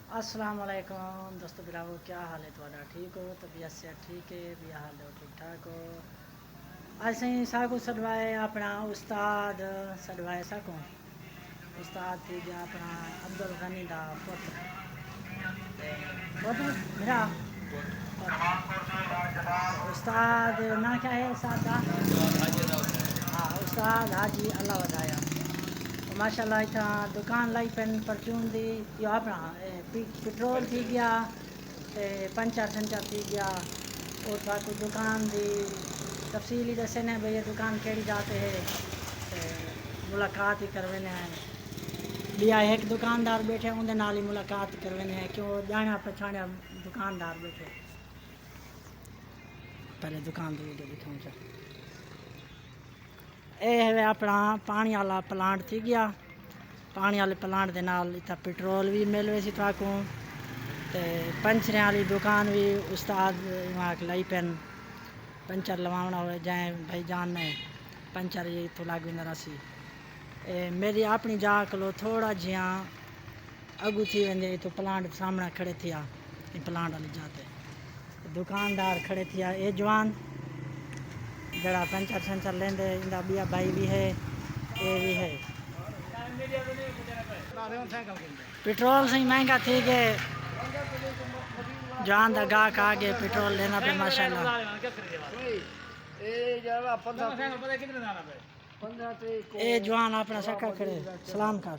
السلام علیکم دوستو براو، کیا حال ہے تھوڑا؟ ٹھیک ہو؟ طبیعت سے ٹھیک ہے بھی؟ حال ہو ٹھیک ٹھاک ہو؟ اسیں ساکو سڈوائے اپنا استاد سڈوائے ساکو استاد تھی گیا اپنا عبد الغنی دا پتر میرا استاد نا کیا ہے استاد دا؟ ہاں، استاد حاجی اللہ ودایا ماشاء اللہ اتنا دکان لائی پین پرچون دی یہ اپنا پٹرول تھی گیا پنچر سنچر تھی گیا اور باقی دکان دی تفصیلی دسے نے بھئی یہ دکان کیڑی جاتے ہے ملاقات ہی کروینے ہیں بیا ایک دکاندار بیٹھے اندے نال ہی ملاقات کروینے ہیں کیوں جانا پچھانا دکاندار بیٹھے پہلے دکان دی ویڈیو دکھاؤں چاہ اے ہے اپنا پانی والا پلانٹ تھی گیا پانی والے پلانٹ دے نال اتنا پٹرول بھی مل ویسی تھاکوں تے پنچریں والی دکان بھی استاد وہاں لائی پین پنچر لواونا ہوئے جائیں بھائی جان نے پنچر یہ تو لاگ بھی رسی میری اپنی جا کلو تھوڑا جہاں اگو تھی ویندے تو پلانٹ سامنے کھڑے تھیا پلانٹ والی جاتے دکاندار کھڑے تھیا اے جوان جڑا پنچر شنچر لیندے اندا بیا بھائی بھی ہے اے بھی ہے پٹرول سے مہنگا تھی کہ جان دا گاہک آگے پٹرول لینا پہ ماشاء اللہ اے جوان اپنا سکا کھڑے سلام کر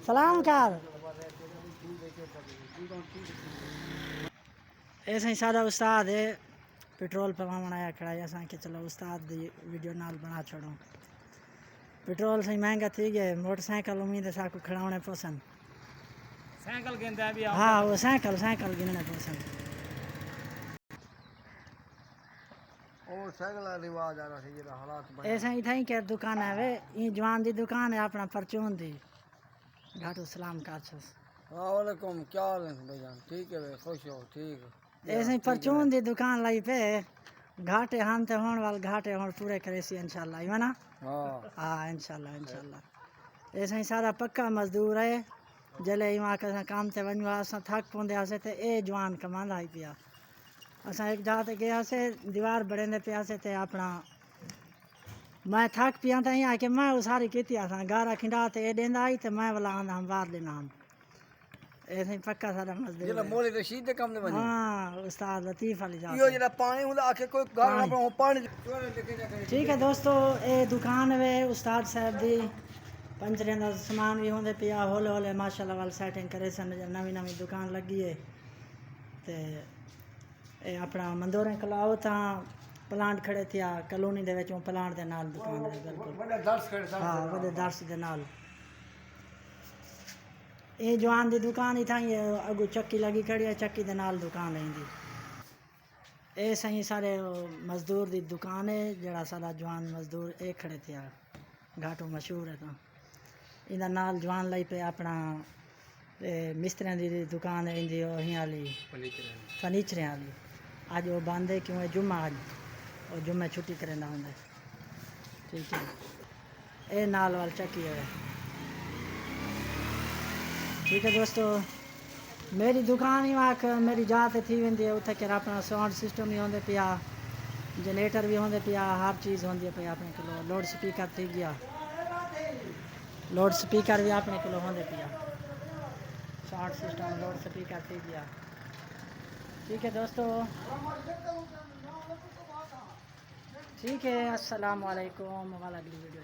سلام کر ایسا ہی سارا استاد ہے پٹرول پواون آیا کھڑا ہے اساں کہ چلو استاد دی ویڈیو نال بنا چھوڑوں پٹرول سے مہنگا تھی گئے موٹر سائیکل امید ہے ساکو کھڑاونے پسند سائیکل گھنتا ہے بھی ہاں وہ سائیکل گننے پسند اور سائیکل رواج آ رہا ہے یہ حالات بڑے ایسا ہی تھا کہ دکان ہے یہ جوان دی دکان ہے اپنا پرچون دی گھاٹو سلام کارچس السلام علیکم، کیا حال ہے بھائی جان؟ ٹھیک ہے بھائی، خوش ہو؟ ٹھیک ایسے ہی پرچون دی دکان لائی پہ گھاٹے ہم تے ہون وال گھاٹے ہون پورے کرے سی انشاءاللہ ہے نا؟ ہاں انشاءاللہ ایسا ہی سارا پکا مزدور ہے جلے وہاں کسا کام تے ونجو اساں تھک پوندے ہسے تے اے جوان کماندا ہی پیا اساں ایک جا تے گیا سے دیوار بڑھیندے پیا سے تے اپنا میں تھک پیا تے ہی کہ میں ساری کیتی اساں گارا کھنڈا تے اے دیندا آئی تے میں والا آندا ہم وار لینا ہم ایسے ہی پکا سارا مزدور جڑا مولی رشید دے کم دے ونجو ہاں استاد لطیف علی جا یہ جڑا پانی ہوندا آکھے کوئی گھر نہ پانی ٹھیک ہے دوستو اے دکان ہے استاد صاحب دی پنچریں دا سامان بھی ہوندے پیا ہولے ہولے ماشاءاللہ وال سیٹنگ کرے سن نویں نویں دکان لگی ہے تے اے اپنا مندوریں کلاؤ تاں پلانٹ کھڑے تھیا کالونی دے وچوں پلانٹ دے نال دکان ہے بالکل ہاں وڈے درس دے نال اے جوان دی دکان ہی تھا اگو چکی لگی کھڑی ہے چکی دے نال دکان ہے دی اے سہی سارے مزدور دی دکان ہے جڑا سارا جوان مزدور اے کھڑے تھیا گھاٹو مشہور ہے تاں اندا نال جوان لائی پہ اپنا مستریاں دی دکان ہے اندی ہی والی فرنیچریں والی اج وہ بند ہے کیوں جمعہ اج وہ جمعہ چھٹی کرنا ہوندا ٹھیک ہے اے نال وال چکی ہے ٹھیک ہے دوستو میری دکان ہی وہاں میری جات تھی ویندی ہے اتھے کہ اپنا ساؤنڈ سسٹم بھی ہوندے پیا جنریٹر بھی ہوندے پیا ہر چیز ہوندی پئی اپنے کولو لوڈ سپیکر تھی گیا لوڈ سپیکر بھی اپنے کولو ہوندے پیا ساؤنڈ سسٹم لوڈ سپیکر تھی گیا ٹھیک ہے دوستو ٹھیک ہے السلام علیکم والا اگلی ویڈیو